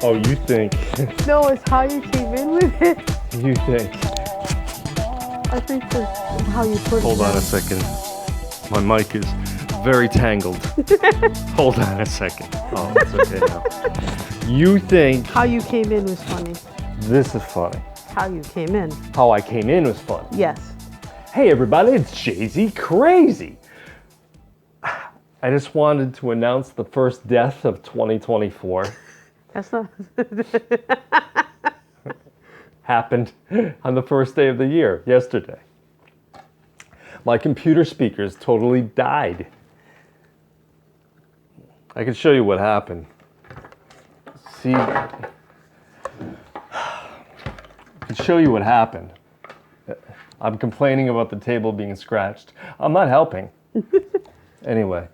Oh, you think? No, it's how you came in with it. You think? I think that's how you put it. Hold on a second. My mic is very tangled. Hold on a second. Oh, it's okay now. You think How you came in was funny. this is funny? How you came in. How I came in was funny. Yes. Hey everybody, it's Jay-Z Crazy. I just wanted to announce the first death of 2024. That's not. Happened on the first day of the year, yesterday. My computer speakers totally died. I can show you what happened. See, I can show you what happened. I'm complaining about the table being scratched. I'm not helping. Anyway,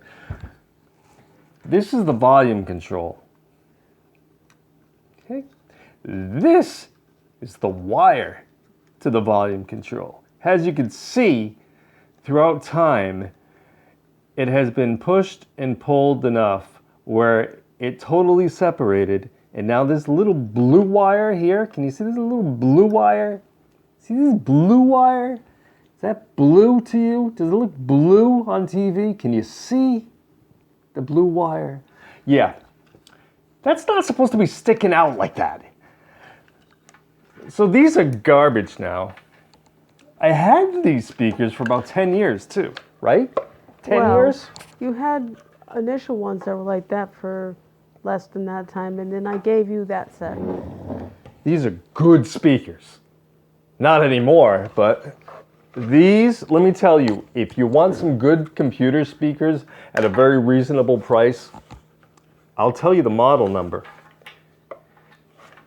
this is the volume control. Okay, this is the wire to the volume control. As you can see, throughout time, it has been pushed and pulled enough where it totally separated. And now this little blue wire here, can you see this little blue wire? See this blue wire? Is that blue to you? Does it look blue on TV? Can you see the blue wire? Yeah, that's not supposed to be sticking out like that. So these are garbage now. I had these speakers for about 10 years too, right? 10 years? You had initial ones that were like that for less than that time, and then I gave you that set. These are good speakers. Not anymore, but these, let me tell you, if you want some good computer speakers at a very reasonable price, I'll tell you the model number.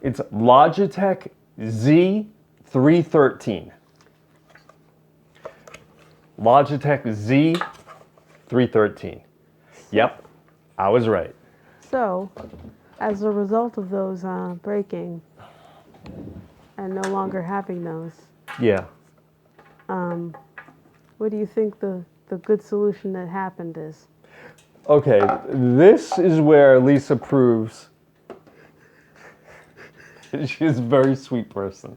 It's Logitech Z313. Logitech Z313. Yep, I was right. So, as a result of those breaking and no longer having those, Yeah. what do you think the good solution that happened is? Okay, this is where Lisa proves she's a very sweet person.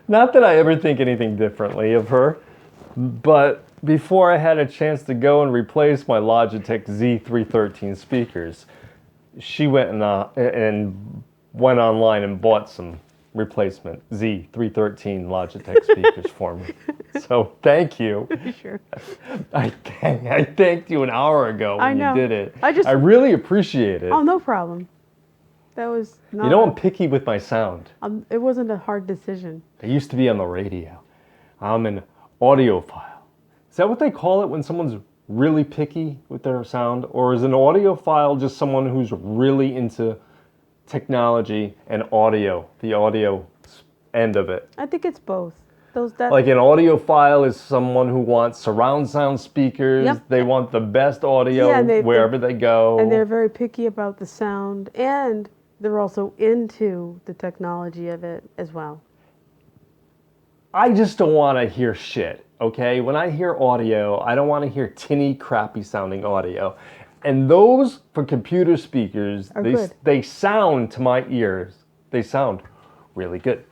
Not that I ever think anything differently of her, but before I had a chance to go and replace my Logitech Z313 speakers, she went and went online and bought some replacement Z313 Logitech speakers for me. So thank you. Sure. I thanked you an hour ago when you did it. I really appreciate it. Oh, no problem. That was not. You know, I'm picky with my sound. It wasn't a hard decision. I used to be on the radio. I'm an audiophile. Is that what they call it when someone's really picky with their sound? Or is an audiophile just someone who's really into technology and audio, the audio end of it? I think it's both. Like an audiophile is someone who wants surround sound speakers. Yep. They want the best audio wherever they go. And they're very picky about the sound, and they're also into the technology of it as well. I just don't want to hear shit, okay? When I hear audio, I don't want to hear tinny, crappy sounding audio. And those, for computer speakers, they sound to my ears, they sound really good.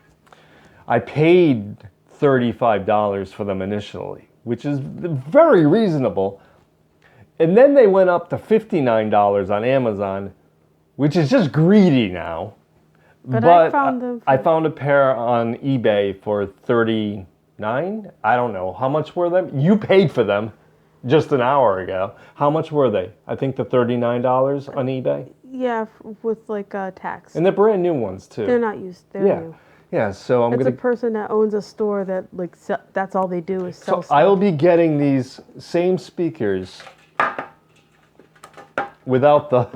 I paid $35 for them initially, which is very reasonable. And then they went up to $59 on Amazon, which is just greedy now. But I found a pair on eBay for $39. I don't know. How much were they? You paid for them just an hour ago. How much were they? I think the $39 on eBay. Yeah, with like tax. And they're brand new ones too. They're not used. They're new. Yeah, so It's a person that owns a store that like that's all they do is sell. So I will be getting these same speakers without the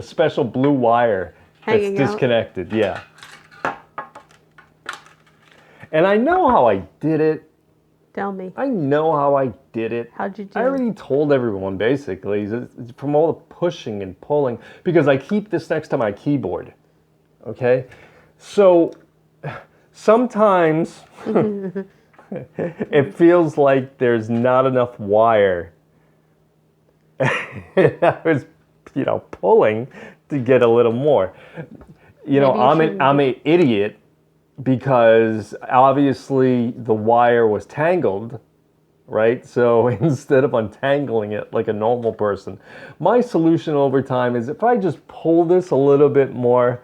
special blue wire that's disconnected. Yeah. And I know how I did it. Tell me. I know how I did it. How'd you do I already told everyone basically. It's from all the pushing and pulling because I keep this next to my keyboard. Okay? So sometimes it feels like there's not enough wire. I was, pulling to get a little more. You know, Maybe you I'm an idiot because obviously the wire was tangled, right? So instead of untangling it like a normal person, my solution over time is if I just pull this a little bit more,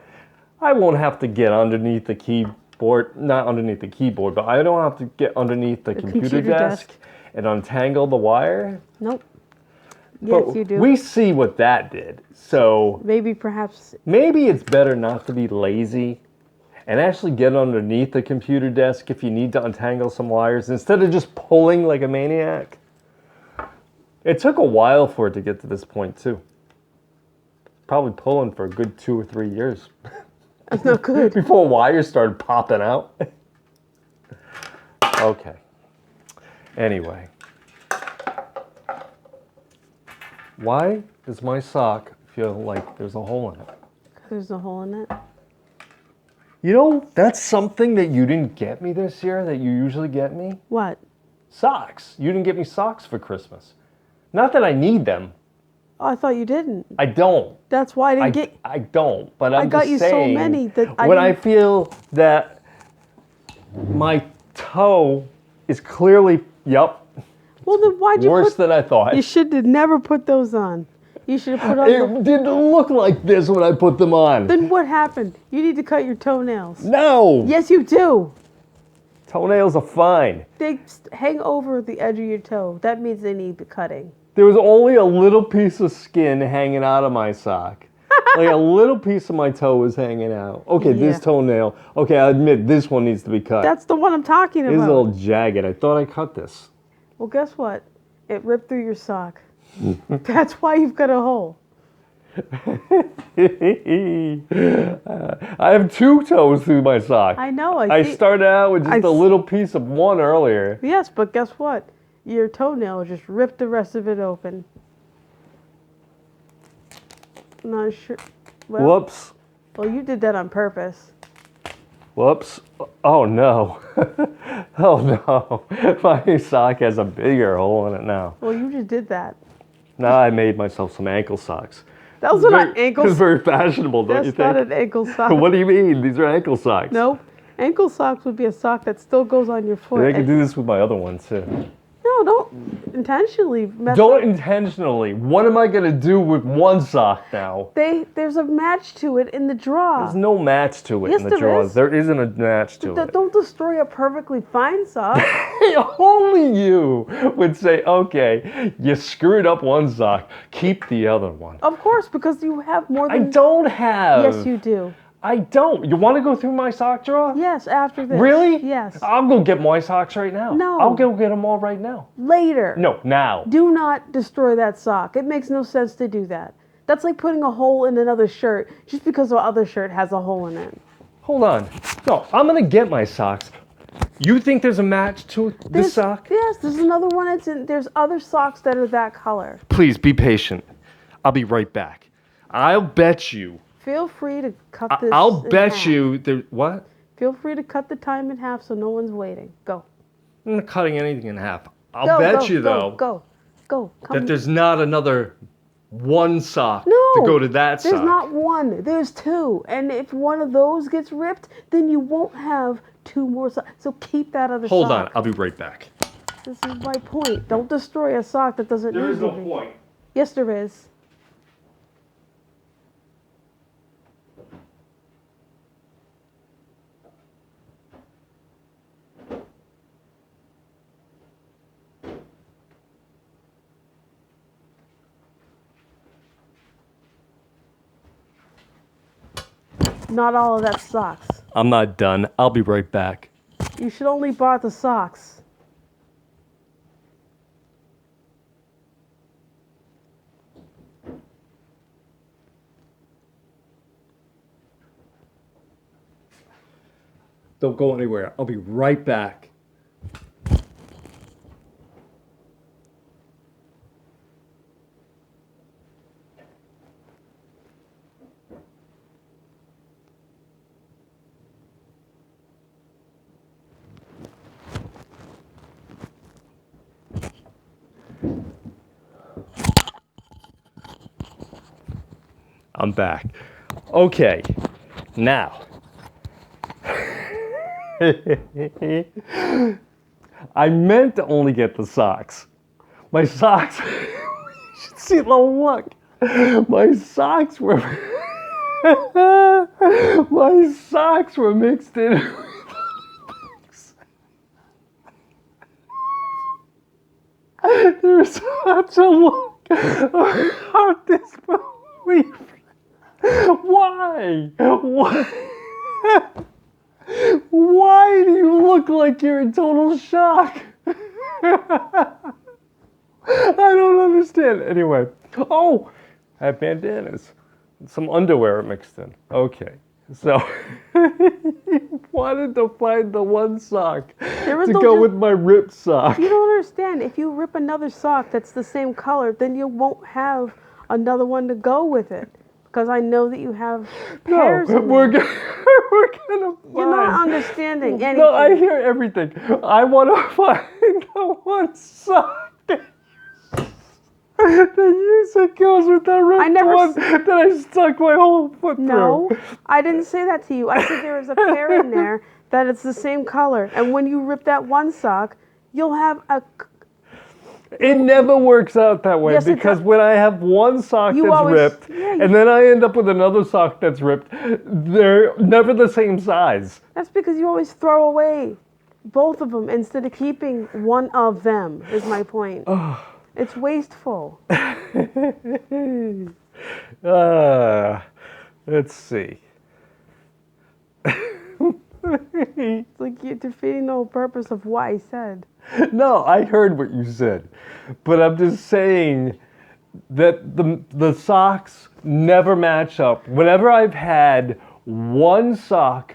I won't have to get underneath the keyboard, not underneath the keyboard, but I don't have to get underneath the computer desk and untangle the wire. Nope. Yes, But you do. we see what that did. So Maybe perhaps maybe it's better not to be lazy and actually get underneath the computer desk if you need to untangle some wires instead of just pulling like a maniac. It took a while for it to get to this point too. Probably pulling for a good 2 or 3 years that's not good. before wires started popping out. Okay. Anyway. Why does my sock feel like there's a hole in it? There's a hole in it. You know, that's something that you didn't get me this year that you usually get me. What? Socks. You didn't get me socks for Christmas. Not that I need them. Oh, I thought you didn't. I don't. That's why I didn't get. I don't. But I'm got just you so saying, many that I when I didn't- feel that my toe is clearly, yep, Well, then why'd you worse put? than I thought. You should have never put those on. You should have put on. It didn't look like this when I put them on. Then what happened? You need to cut your toenails. No. Yes, you do. Toenails are fine. They hang over the edge of your toe. That means they need the cutting. There was only a little piece of skin hanging out of my sock. Like a little piece of my toe was hanging out. Okay, this Yeah. toenail. Okay, I admit this one needs to be cut. That's the one I'm talking This is a about. little jagged. I thought I cut this. Well, guess what? It ripped through your sock. That's why you've got a hole. I have 2 toes through my sock. I know. I see. started out with just I a little piece of one earlier. Yes, but guess what? Your toenail just ripped the rest of it open. Not sure. Well, Whoops. well, you did that on purpose. Whoops. Oh no. Oh no. My sock has a bigger hole in it now. Well, you just did that. Now I made myself some ankle socks. Those are not ankle It's socks. very fashionable, don't you That's not think? an ankle sock. What do you mean? These are ankle socks. Nope. Ankle socks would be a sock that still goes on your foot. I can do this with my other ones too. No, don't intentionally mess Don't up. intentionally. What am I gonna do with one sock now? There's a match to it in the drawer. There's no match to it Yes, in the there drawers. is. There isn't a match to it. Don't destroy a perfectly fine sock. Only you would say, okay, you screwed up one sock, keep the other one. Of course, because you have more I than. don't have. Yes, you do. I don't. You want to go through my sock drawer? Yes, after this. Really? Yes. I'll go get my socks right now. No. I'll go get them all right now. Later. No, now. Do not destroy that sock. It makes no sense to do that. That's like putting a hole in another shirt just because the other shirt has a hole in it. Hold on. No, I'm going to get my socks. You think there's a match to this There's- sock? Yes, there's another one. There's other socks that are that color. Please be patient. I'll be right back. I'll bet you. Feel free to cut this. I'll in bet half. you. What? Feel free to cut the time in half so no one's waiting. Go. I'm not cutting anything in half. I'll Go, bet go, you, though, Go. Come. that there's not another one sock No, to go to that There's sock. not one. There's 2. And if one of those gets ripped, then you won't have 2 more socks. So keep that other Hold sock. on. I'll be right back. This is my point. Don't destroy a sock that doesn't There need is to no be. point. Yes, there is. Not all of that socks. I'm not done. I'll be right back. You should only buy the socks. Don't go anywhere. I'll be right back. I'm back. Okay, now. I meant to only get the socks. My socks, you should see the look. My socks were, my socks were mixed in. There's such a look of disbelief. Why? Why? Why do you look like you're in total shock? I don't understand. Anyway, oh, I have bandanas, some underwear mixed in. Okay, so you wanted to find the one sock to go with my ripped sock. You don't understand. If you rip another sock that's the same color, then you won't have another one to go with it. Because I know that you have pairs. No, we're gonna find. You're not understanding anything. No, I hear everything. I want to find the one sock that you said goes with that ripped one that I stuck my whole foot through. No, I didn't say that to you. I said there is a pair in there that it's the same color. And when you rip that one sock, you'll have a... It never works out that way, yes, because when I have one sock that's ripped and then I end up with another sock that's ripped, they're never the same size. That's because you always throw away both of them instead of keeping one of them, is my point. It's wasteful. Let's see. It's like you're defeating the whole purpose of what I said. No, I heard what you said, but I'm just saying that the socks never match up. Whenever I've had one sock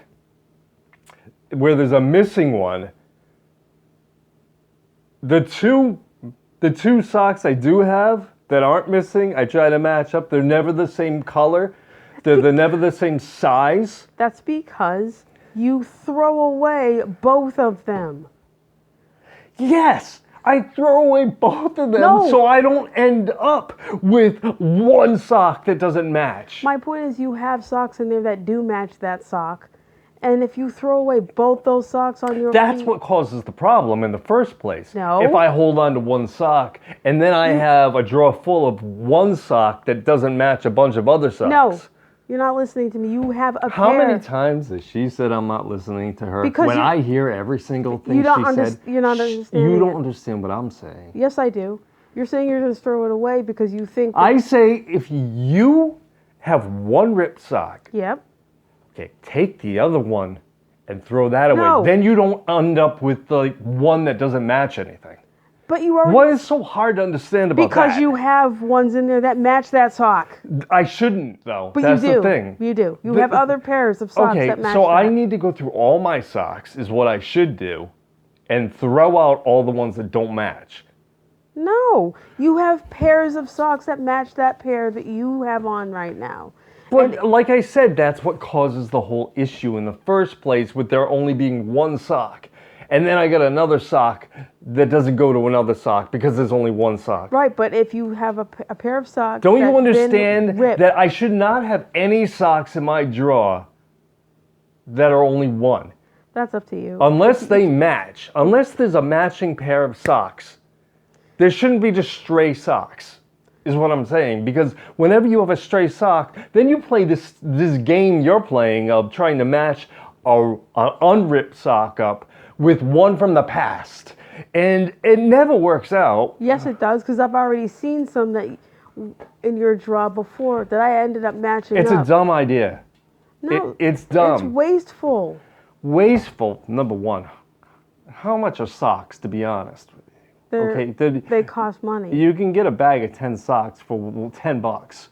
where there's a missing one, the two socks I do have that aren't missing, I try to match up. They're never the same color. They're never the same size. That's because you throw away both of them. Yes, I throw away both of them so I don't end up with one sock that doesn't match. My point is you have socks in there that do match that sock. And if you throw away both those socks on your That's what causes the problem in the first place. No. If I hold on to one sock and then I have a drawer full of one sock that doesn't match a bunch of other socks. No. You're not listening to me. You have a How pair. many times has she said I'm not listening to her? Because when I hear every single thing you don't she said, you're not understanding. you don't it. understand what I'm saying. Yes, I do. You're saying you're going to throw it away because you think... I say if you have one ripped sock, Yep. okay, take the other one and throw that away. No. Then you don't end up with like one that doesn't match anything. But you already... What is so hard to understand about that? Because you have ones in there that match that sock. I shouldn't, though. But That's you do. the thing. You do. You have other pairs of socks that match so that. I need to go through all my socks, is what I should do, and throw out all the ones that don't match. No. You have pairs of socks that match that pair that you have on right now. But like I said, that's what causes the whole issue in the first place, with there only being one sock. And then I get another sock that doesn't go to another sock because there's only one sock. Right, but if you have a pair of socks... Don't you that's understand been ripped, that I should not have any socks in my drawer that are only one? That's up to you. Unless they match. Unless there's a matching pair of socks. There shouldn't be just stray socks, is what I'm saying. Because whenever you have a stray sock, then you play this game you're playing of trying to match an unripped sock up with one from the past. And it never works out. Yes, it does, because I've already seen some that in your drawer before that I ended up matching It's up. a dumb idea. No, it's dumb. It's wasteful. Wasteful, number one. How much are socks, to be honest with you? They cost money. You can get a bag of 10 socks for $10.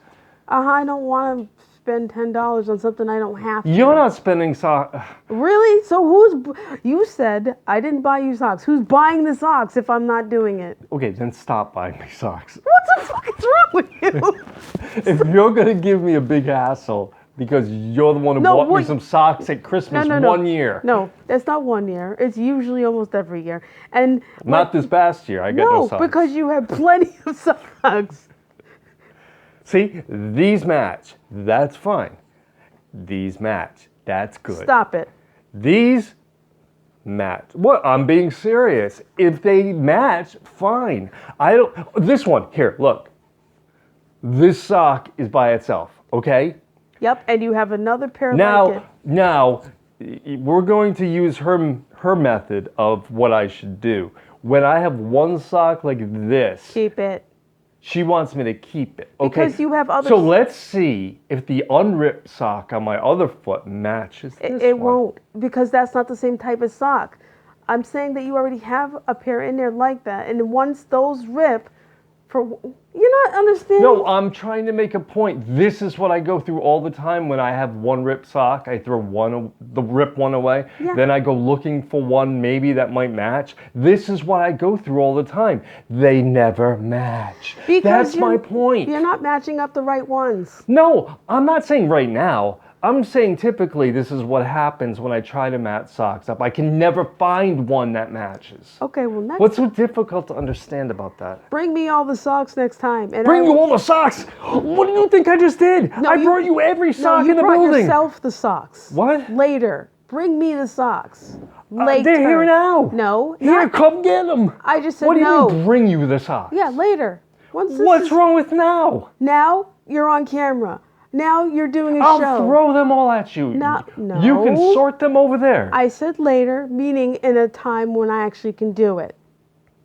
I don't want to spend $10 on something I don't have to. You're not spending socks. Really? So you said I didn't buy you socks. Who's buying the socks if I'm not doing it? Okay, then stop buying me socks. What the fuck is wrong with you? If you're going to give me a big hassle because you're the one who bought me some socks at Christmas one year. No, it's not 1 year. It's usually almost every year. And not this past year. I got no socks. No, because you have plenty of socks. See, these match. That's fine. These match. That's good. Stop it. These match. What? I'm being serious. If they match, fine. I don't. This one here. Look. This sock is by itself. Okay. Yep. And you have another pair Now, like it. now, we're going to use her method of what I should do. When I have one sock like this, Keep it. she wants me to keep it. Okay. Because you have other. So let's see if the unripped sock on my other foot matches this It one. won't, because that's not the same type of sock. I'm saying that you already have a pair in there like that, and once those rip, you're not understanding. No, I'm trying to make a point. This is what I go through all the time when I have one ripped sock. I throw the ripped one away. Yeah. Then I go looking for one maybe that might match. This is what I go through all the time. They never match. Because That's my point. You're not matching up the right ones. No, I'm not saying right now. I'm saying typically this is what happens when I try to match socks up. I can never find one that matches. Okay, well next What's so difficult to understand about that? bring me all the socks next time. And Bring you all the socks! What do you think I just did? I brought you every sock you in the brought building. yourself the socks. What? Later. Bring me the socks. Later. They're here now. No. Here, not- come get them. I just said What do you no. mean bring you the socks? Yeah, later. Once this What's is- wrong with now? Now you're on camera. Now you're doing a I'll show. throw them all at you. No. You can sort them over there. I said later, meaning in a time when I actually can do it.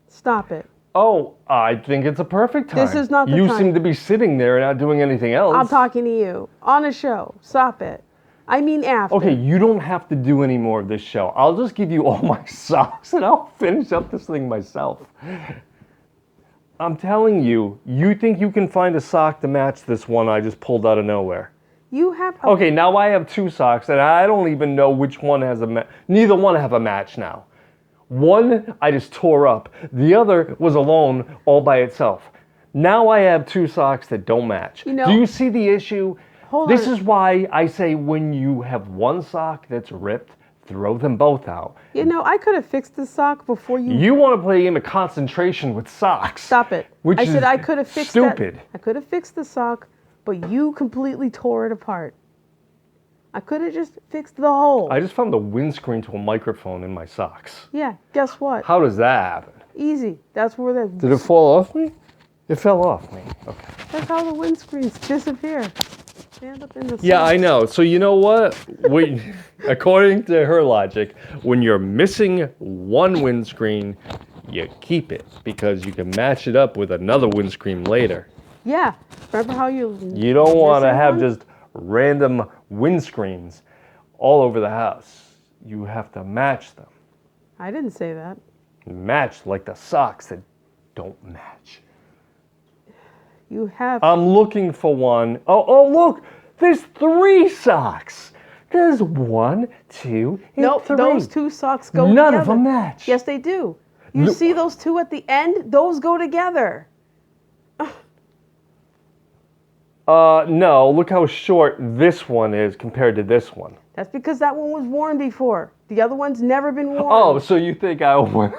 Stop it. Oh, I think it's a perfect time. This is not the You time. seem to be sitting there and not doing anything else. I'm talking to you. On a show. Stop it. I mean after. Okay, you don't have to do any more of this show. I'll just give you all my socks and I'll finish up this thing myself. I'm telling you, you think you can find a sock to match this one I just pulled out of nowhere. You have a Okay, now I have two socks and I don't even know which one has a match. Neither one have a match now. One I just tore up. The other was alone all by itself. Now I have two socks that don't match. You know- Do you see the issue? Hold This on. is why I say when you have one sock that's ripped, throw them both out. You know, I could have fixed the sock before you You want to play a game of concentration with socks. stop it. Which I said is I could have fixed stupid. that. I could have fixed the sock, but you completely tore it apart. I could have just fixed the hole. I just found the windscreen to a microphone in my socks. Yeah, guess what? How does that happen? Easy. That's where the Did it fall off me? It fell off me. Okay. that's how the windscreens disappear. Stand up in the Yeah, sun. I know. So you know what? According to her logic, when you're missing one windscreen, you keep it because you can match it up with another windscreen later. Yeah. Remember how you You don't want to missing have one? just random windscreens all over the house. You have to match them. I didn't say that. Match like the socks that don't match. You have I'm looking for one. Oh, look! There's 3 socks. There's 1, 2, and Nope, 3. those two socks go None together. of them match. Yes, they do. You Look- see those two at the end? Those go together. No. Look how short this one is compared to this one. That's because that one was worn before. The other one's never been worn. Oh, so you think I went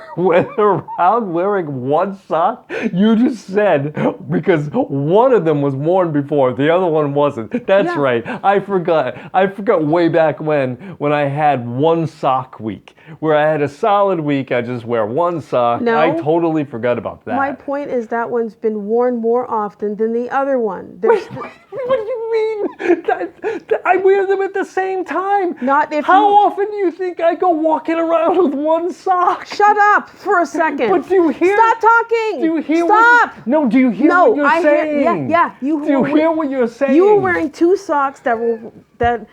around wearing one sock? You just said because one of them was worn before, the other one wasn't. That's Yeah. right. I forgot. I forgot way back when I had one sock week, where I had a solid week. I just wear one sock. No. I totally forgot about that. My point is that one's been worn more often than the other one. There's What do you mean? That I wear them at the same time. Not if How you- often do you think I go walking around with one sock? Shut up for a second. But do you hear? Stop talking. Do you hear? Stop. No. Do you hear No, what you're I hear- saying? yeah, you Do you were- hear what you're saying? You were wearing two socks that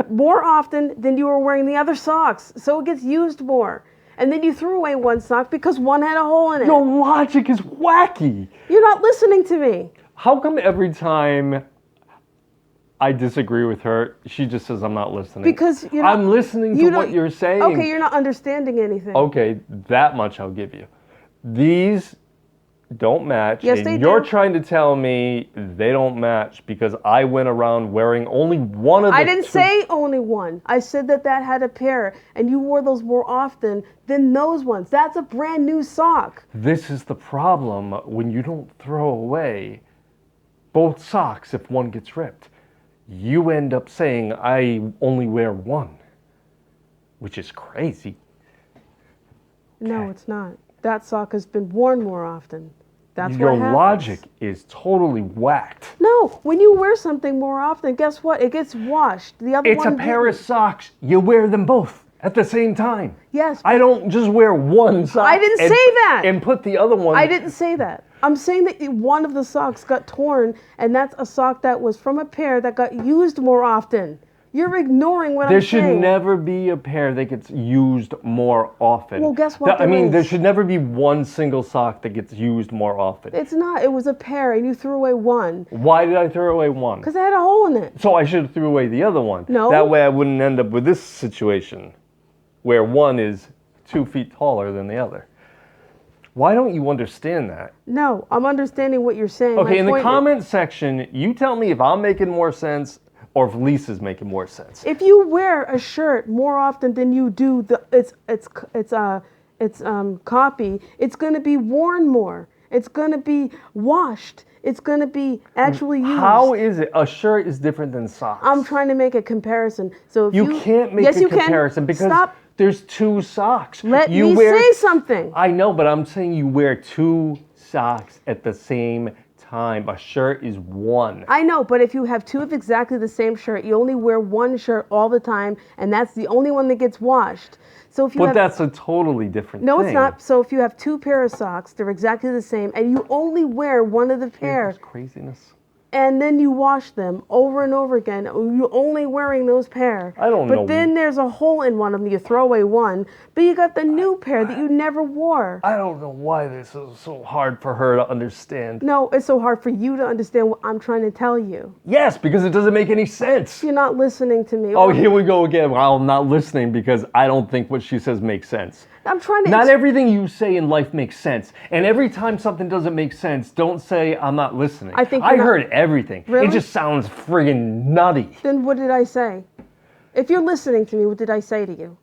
more often than you were wearing the other socks, so it gets used more. And then you threw away one sock because one had a hole in it. Your logic is wacky. You're not listening to me. How come every time I disagree with her, she just says I'm not listening? Because you're not, I'm listening to you what don't- you're saying. Okay, you're not understanding anything. Okay, that much I'll give you. These don't match. Yes, and they you're do. trying to tell me they don't match because I went around wearing only one of the I didn't two. say only one. I said that had a pair, and you wore those more often than those ones. That's a brand new sock. This is the problem when you don't throw away both socks if one gets ripped. You end up saying, I only wear one, which is crazy. No, Okay. it's not. That sock has been worn more often. That's Your what happens. logic is totally whacked. No, when you wear something more often, guess what? It gets washed. The other It's one a pair of didn't. socks. You wear them both at the same time. Yes. I don't just wear one sock. I didn't and- say that. And put the other one. I didn't say that. I'm saying that one of the socks got torn, and that's a sock that was from a pair that got used more often. You're ignoring what There I'm should saying. never be a pair that gets used more often. Well, guess what I mean, there there is? should never be one single sock that gets used more often. It's not. It was a pair, and you threw away one Why did I throw away one? because it had a hole in it. So I should have threw away the other one. No. That way I wouldn't end up with this situation where one is 2 feet taller than the other. Why don't you understand that? No, I'm understanding what you're saying. Okay, My in the point is- comment section, you tell me if I'm making more sense or if Lisa's making more sense. if you wear a shirt more often than you do its copy, it's going to be worn more. It's going to be washed. It's going to be actually used. How is it? A shirt is different than socks. I'm trying to make a comparison. So if You can't make yes, a you can. comparison because Stop. there's two socks. Let you me say something. I know, but I'm saying you wear two socks at the same time. A shirt is one. I know, but if you have two of exactly the same shirt, you only wear one shirt all the time, and that's the only one that gets washed. So if you But have that's a totally different no, thing. it's not. So if you have two pair of socks, they're exactly the same, and you only wear one of the pair, That's craziness. and then you wash them over and over again, you're only wearing those pair. I don't but know. then there's a hole in one of them. You throw away one, but you got the new pair that you never wore. I don't know why this is so hard for her to understand. No, it's so hard for you to understand what I'm trying to tell you. Yes, because it doesn't make any sense. You're not listening to me. Oh, here we go again. Well, I'm not listening because I don't think what she says makes sense. I'm trying to. Not everything you say in life makes sense. And every time something doesn't make sense, don't say I'm not listening. I think I you're not- heard everything. Really? It just sounds friggin' nutty. Then what did I say? If you're listening to me, what did I say to you?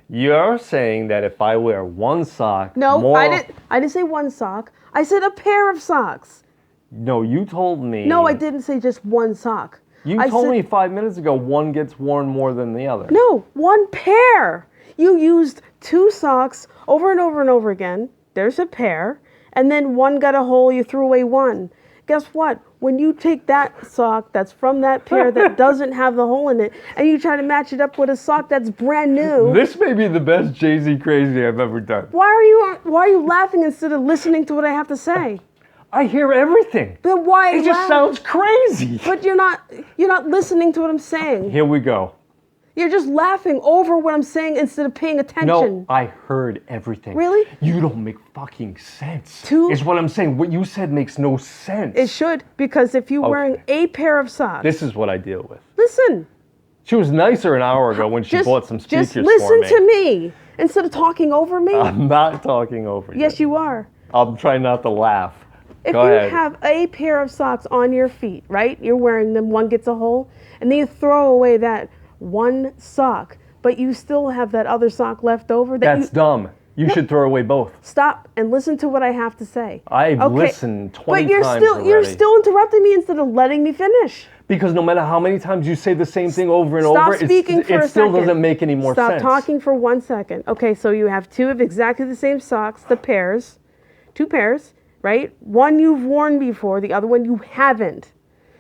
You're saying that if I wear one sock, No, more... I didn't say one sock. I said a pair of socks. No, you told me. No, I didn't say just one sock. You I told said- me 5 minutes ago one gets worn more than the other. No, one pair. You used two socks over and over and over again. There's a pair. And then one got a hole, you threw away one. Guess what? When you take that sock that's from that pair that doesn't have the hole in it, and you try to match it up with a sock that's brand new, This may be the best Jay-Z crazy I've ever done. why are you laughing instead of listening to what I have to say? I hear everything. Then why It just laugh? sounds crazy. But you're not listening to what I'm saying. Here we go. You're just laughing over what I'm saying instead of paying attention. No, I heard everything. Really? You don't make fucking sense. Two- Is what I'm saying. What you said makes no sense. It should, because if you're wearing a pair of socks, This is what I deal with. listen. She was nicer an hour ago when she bought some speakers Just listen for me. to me instead of talking over me. I'm not talking over you. Yes, you are. I'm trying not to laugh. If Go you ahead. have a pair of socks on your feet, right? You're wearing them, one gets a hole, and then you throw away that one sock, but you still have that other sock left over. That's dumb. You should throw away both. Stop and listen to what I have to say. I've Okay, listened 20 but you're times you're already. still interrupting me instead of letting me finish. Because no matter how many times you say the same thing over and Stop over, speaking for it a still second. doesn't make any more Stop sense. talking for 1 second. Okay, so you have two of exactly the same socks, the pairs, two pairs, right? One you've worn before, the other one you haven't.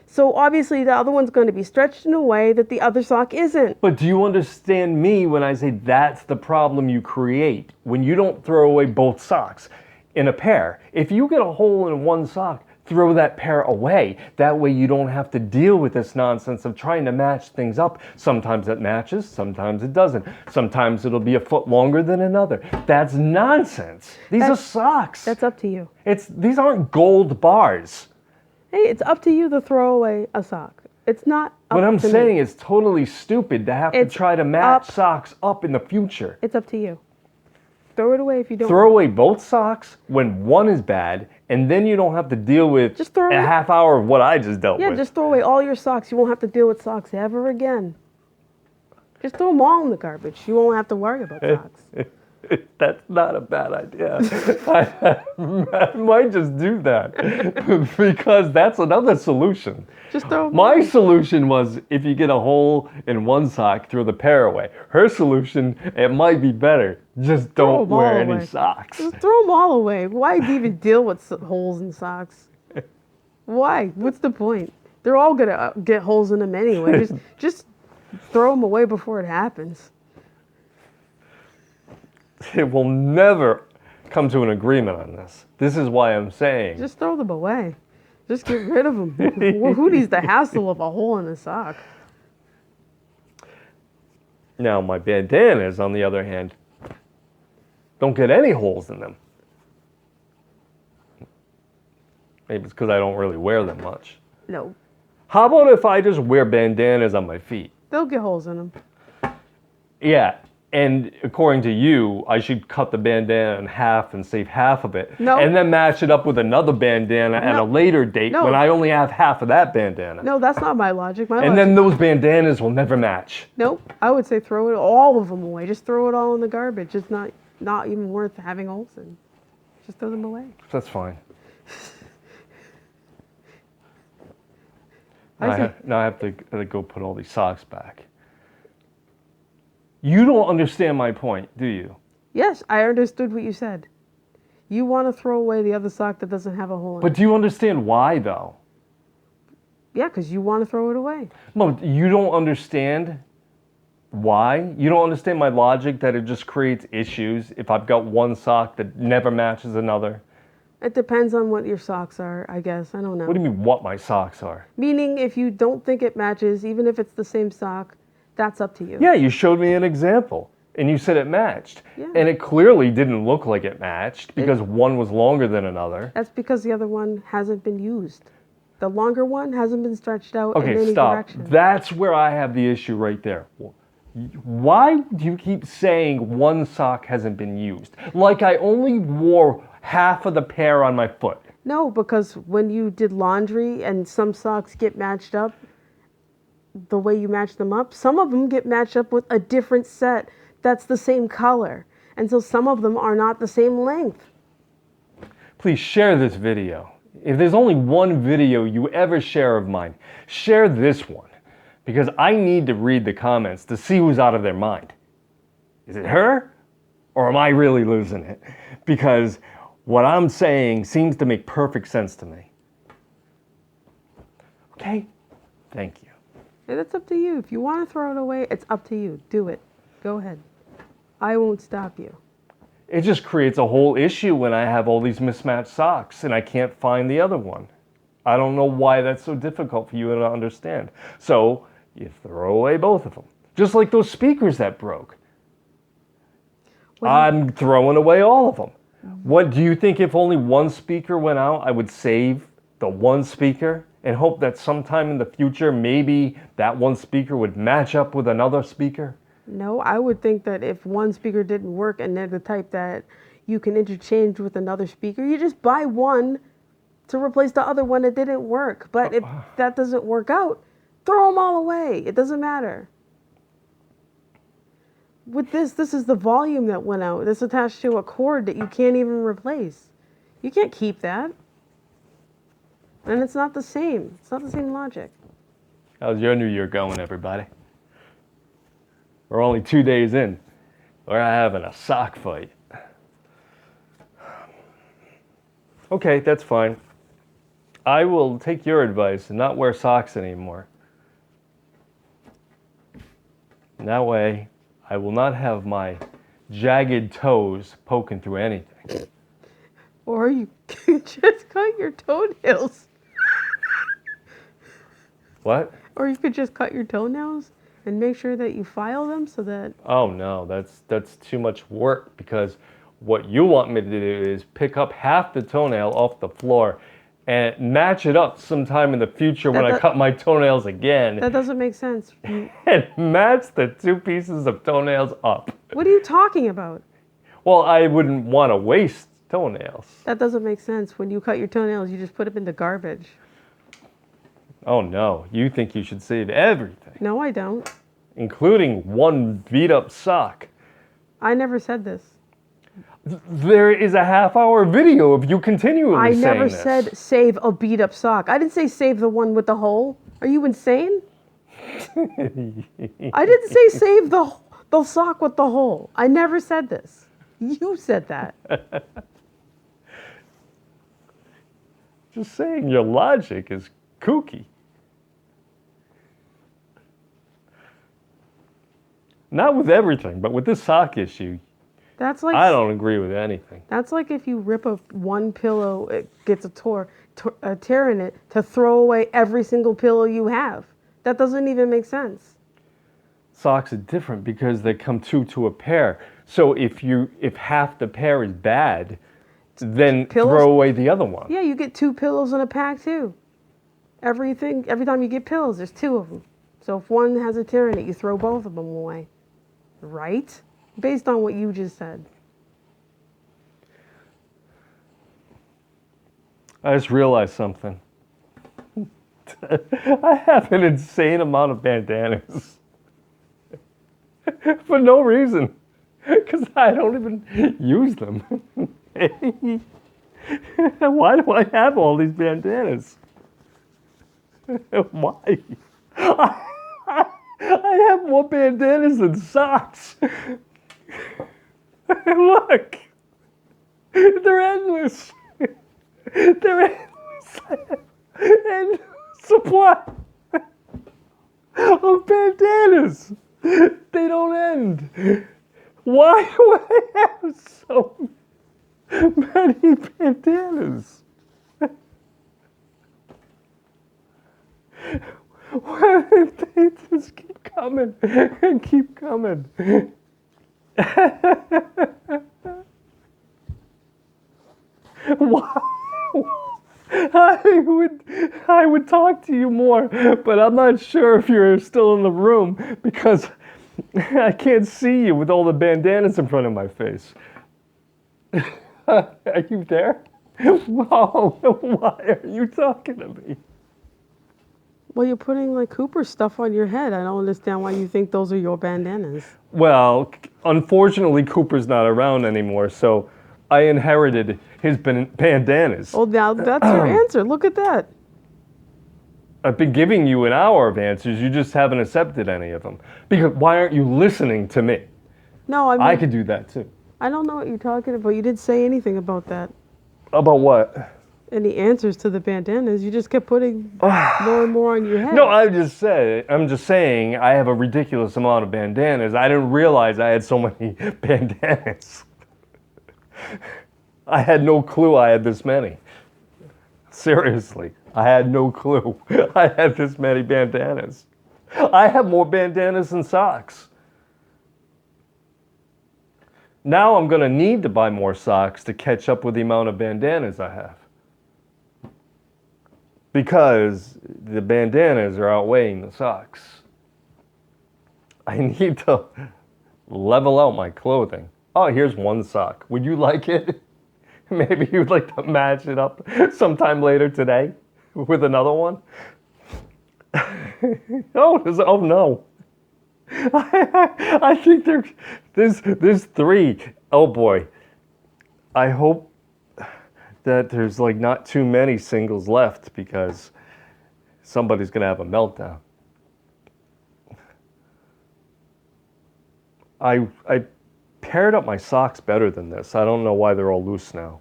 So obviously the other one's going to be stretched in a way that the other sock isn't. But do you understand me when I say that's the problem you create when you don't throw away both socks in a pair? If you get a hole in one sock, throw that pair away. That way you don't have to deal with this nonsense of trying to match things up. Sometimes it matches, sometimes it doesn't. Sometimes it'll be a foot longer than another. That's nonsense. These are socks. That's up to you. These aren't gold bars. Hey, it's up to you to throw away a sock. It's not up What I'm to saying me. is totally stupid to have to It's try to match up- socks up in the future. It's up to you. Throw it away if you don't. Throw away both socks when one is bad, and then you don't have to deal with Just throw a it- half hour of what I just dealt Yeah, with. just throw away all your socks. You won't have to deal with socks ever again. Just throw them all in the garbage. You won't have to worry about socks. That's not a bad idea. I might just do that because that's another solution. Just throw 'em My away. solution was if you get a hole in one sock, throw the pair away. Her solution, it might be better. Just Throw don't 'em all wear any away. socks. Just throw them all away. Why even deal with holes in socks? Why? What's the point? They're all gonna get holes in them anyway. Just throw them away before it happens. It will never come to an agreement on this. This is why I'm saying. Just throw them away. Just get rid of them. Who needs the hassle of a hole in a sock? Now, my bandanas, on the other hand, don't get any holes in them. Maybe it's because I don't really wear them much. No, How about if I just wear bandanas on my feet? they'll get holes in them. Yeah, and according to you, I should cut the bandana in half and save half of it. No. And then match it up with another bandana at a No. later date No. when I only have half of that bandana. No, that's not my logic. My And logic. then those bandanas will never match. Nope. I would say throw it all of them away. Just throw it all in the garbage. It's not even worth having holes in. Just throw them away. That's fine. I say, Now I have to go put all these socks back. You don't understand my point, do you? yes, I understood what you said. You want to throw away the other sock that doesn't have a hole in But it. do you understand why, though? Yeah, because you want to throw it away. Mom, you don't understand why? You don't understand my logic that it just creates issues if I've got one sock that never matches another? It depends on what your socks are, I guess. I don't know. What do you mean, what my socks are? Meaning, if you don't think it matches, even if it's the same sock, that's up to you. Yeah, you showed me an example, and you said it matched. Yeah. And it clearly didn't look like it matched because one was longer than another. That's because the other one hasn't been used. The longer one hasn't been stretched out in Okay, any stop. direction. That's where I have the issue right there. Why do you keep saying one sock hasn't been used? Like I only wore half of the pair on my foot. No, because when you did laundry and some socks get matched up the way you match them up, some of them get matched up with a different set that's the same color. And so some of them are not the same length. Please share this video. If there's only one video you ever share of mine, share this one. Because I need to read the comments to see who's out of their mind. Is it her? Or am I really losing it? Because what I'm saying seems to make perfect sense to me. Okay? Thank you. And it's up to you. If you want to throw it away, it's up to you. Do it. Go ahead. I won't stop you. It just creates a whole issue when I have all these mismatched socks and I can't find the other one. I don't know why that's so difficult for you to understand. So you throw away both of them. Just like those speakers that broke. I'm throwing away all of them. What do you think if only one speaker went out, I would save the one speaker and hope that sometime in the future maybe that one speaker would match up with another speaker? No, I would think that if one speaker didn't work and they're the type that you can interchange with another speaker, you just buy one to replace the other one that didn't work. But if that doesn't work out, throw them all away. It doesn't matter. With this is the volume that went out. It's attached to a cord that you can't even replace. You can't keep that. And it's not the same. It's not the same logic. How's your new year going, everybody? We're only 2 days in. We're having a sock fight. Okay, that's fine. I will take your advice and not wear socks anymore. And that way, I will not have my jagged toes poking through anything. Or you could just cut your toenails. What? Or you could just cut your toenails and make sure that you file them so that... Oh no, that's too much work because what you want me to do is pick up half the toenail off the floor and match it up sometime in the future when I cut my toenails again That doesn't make sense. and match the two pieces of toenails up. What are you talking about? Well, I wouldn't want to waste toenails. That doesn't make sense. When you cut your toenails, you just put them in the garbage. Oh no, you think you should save everything, No, I don't. including one beat up sock. I never said this. There is a half-hour video of you continually I saying never this. said save a beat up sock. I didn't say save the one with the hole. Are you insane? I didn't say save the sock with the hole. I never said this. You said that. Just saying your logic is kooky. Not with everything, but with this sock issue, That's like I don't agree with anything. That's like if you rip one pillow, it gets a tear in it, to throw away every single pillow you have. That doesn't even make sense. Socks are different because they come two to a pair. So if half the pair is bad, then Pillows? throw away the other one. Yeah, you get 2 pillows in a pack too. Every time you get pillows, there's 2 of them. So if one has a tear in it, you throw both of them away. Right? Based on what you just said. I just realized something. I have an insane amount of bandanas. For no reason. Because I don't even use them. Why do I have all these bandanas? Why? I have more bandanas than socks. Look. They're endless. They're endless. And supply of bandanas. They don't end. Why do I have so many bandanas? Why if they just keep coming and keep coming? Why? I would talk to you more, but I'm not sure if you're still in the room because I can't see you with all the bandanas in front of my face. Are you there? Whoa, why are you talking to me? Well, you're putting like Cooper stuff on your head. I don't understand why you think those are your bandanas. Well, unfortunately, Cooper's not around anymore, so I inherited his bandanas. Oh, now that's your answer. Look at that. I've been giving you an hour of answers. You just haven't accepted any of them. Because why aren't you listening to me? No, I mean, I could do that too. I don't know what you're talking about. You didn't say anything about that. About what? Any answers to the bandanas. You just kept putting more and more on your head. No, I'm just saying I have a ridiculous amount of bandanas. I didn't realize I had so many bandanas. I had no clue I had this many. Seriously, I had no clue I had this many bandanas. I have more bandanas than socks. Now I'm going to need to buy more socks to catch up with the amount of bandanas I have. Because the bandanas are outweighing the socks. I need to level out my clothing. Oh, here's one sock. Would you like it? Maybe you'd like to match it up sometime later today with another one? Oh no. I think there's 3. Oh boy. I hope that there's like not too many singles left because somebody's gonna have a meltdown. I paired up my socks better than this. I don't know why they're all loose now.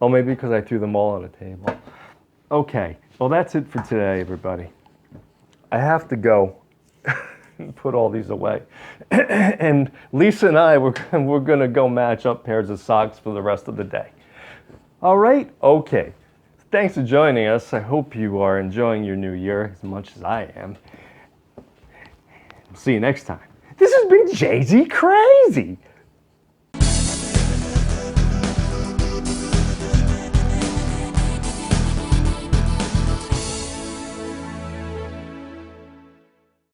Oh, maybe because I threw them all on a table. Okay, well that's it for today, everybody. I have to go and put all these away. And Lisa and I, we're gonna go match up pairs of socks for the rest of the day. All right, okay. Thanks for joining us. I hope you are enjoying your new year as much as I am. See you next time. This has been Jay-Z Crazy.